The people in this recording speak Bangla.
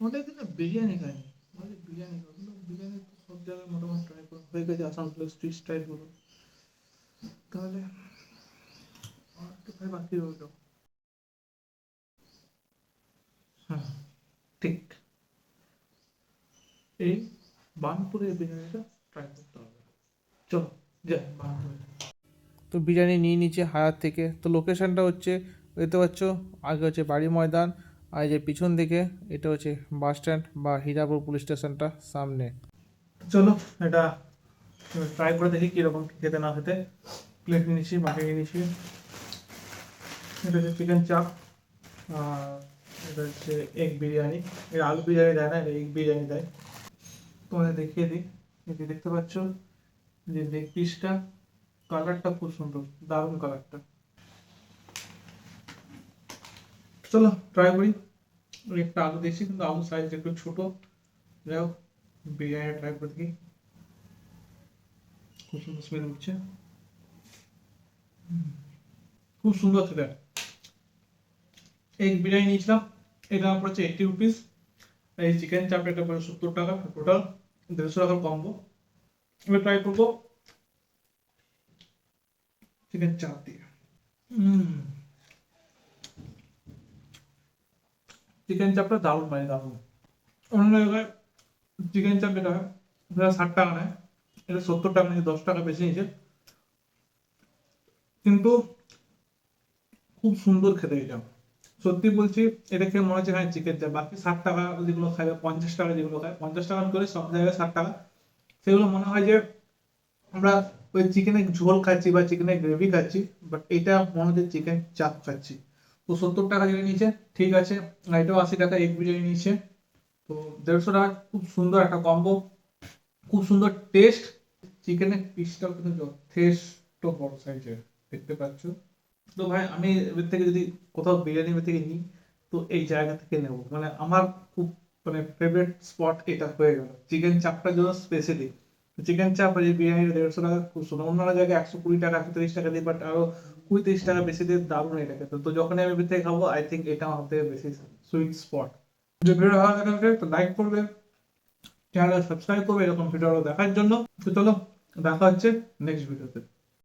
ওটা কিন্তু বিরিয়ানি খাইনি, বলে বিরিয়ানি খাবো, কিন্তু বিরিয়ানি তো সব জায়গায় মোটামুটি ট্রাই করা হয়ে গেছে, আসানসোলের স্ট্রিট স্টাইল গুলো। তাহলে আর একটু খাই বাকি রইলো। হ্যাঁ, ঠিক এই বানপুরের বিরিয়ানিটা ট্রাই করতে হবে। চলো যাই বানপুরে। তো বিরিয়ানি নিয়ে নিচ্ছে হায়ার থেকে। তো লোকেশানটা হচ্ছে, দেখতে পাচ্ছ, আগে হচ্ছে বাড়ি ময়দান, আর এই যে পিছন দিকে এটা হচ্ছে বাস স্ট্যান্ড বা হীরাপুর পুলিশ স্টেশনটা সামনে। চলো এটা ট্রাই করে দেখি কীরকম খেতে না খেতে। প্লেট নিয়েছি, মাকে নিয়েছি। এটা হচ্ছে চিকেন চাপ, আর এটা হচ্ছে এগ বিরিয়ানি। এটা আলু বিরিয়ানি দেয় না, এটা এগ বিরিয়ানি দেয়। তোমাদের দেখিয়ে দিই। এই যে দেখতে পাচ্ছ যে লেগ পিসটা, কালারটা খুব সুন্দর, দারুণ কালারটা। চলো ট্রাই করি। একটা আলু দিয়েছি, কিন্তু আলু সাইজ একটু ছোট। যাই হোক, বিরিয়ানি ট্রাই করে দেখি। খুব সুন্দর স্মেল হচ্ছে, খুব সুন্দর খেতে। এগ বিরিয়ানি নিয়েছিলাম, এটা আমার পড়েছে 80 রুপিস। এই চিকেন চাপটা এটা পড়ে 70 টাকা, টোটাল 150 টাকার কম্বো। এবার ট্রাই করবো চিকেন চাপ দিয়ে। চিকেন চাপটা দারুণ, মানে দারুণ। অন্য জায়গায় চিকেন চাপ যেটা হয় সেটা 60 টাকা নেয়, এটা 70 টাকা নিয়েছে, 10 টাকা বেশি নিয়েছে। কিন্তু খুব সুন্দর খেতে এটা, সত্যি বলছি। এটা খেয়ে মনে হচ্ছে হ্যাঁ চিকেন চাপ। বাকি 60 টাকা যেগুলো খায়, 50 টাকা যেগুলো খায়, 50 টাকা করে সব জায়গায় 60 টাকা, সেগুলো মনে হয় যে আমরা ওই চিকেনের ঝোল খাচ্ছি বা চিকেনের গ্রেভি খাচ্ছি, বাট এটা মনে হচ্ছে চিকেন চাপ খাচ্ছি। তো 70 টাকা যেটা নিয়েছে ঠিক আছে। আর এটাও 80 টাকা এগ বিরিয়ানি নিয়েছে। তো 150 টাকা, খুব সুন্দর একটা কম্বো, খুব সুন্দর টেস্ট। চিকেনের পিসটাও কিন্তু যথেষ্ট বড় সাইজের, দেখতে পাচ্ছ। তো ভাই আমি এবার থেকে যদি কোথাও বিরিয়ানি এবার থেকে নিই, তো এই জায়গা থেকে নেবো। মানে আমার খুব মানে ফেভারিট স্পট এটা হয়ে গেল, চিকেন চাপটার জন্য স্পেশালি। চিকেন চাপ আর এই বিরিয়ানি 150 টাকা, খুব সুন্দর। অন্যান্য জায়গায় 120 টাকা, 130 টাকা দিই, বাট আরো 20-30 টাকা বেশি দিয়ে দারুণ এটা খেতে। তো যখন আমি এবার থেকে খাবো, আই থিঙ্ক এটা আমার থেকে বেশি সুইট স্পট। যে ভিডিও ভালো লাগে তো লাইক করবে, চ্যানেল সাবস্ক্রাইব করবে এরকম ভিডিও দেখার জন্য। তো চলো, দেখা হচ্ছে নেক্সট ভিডিওতে।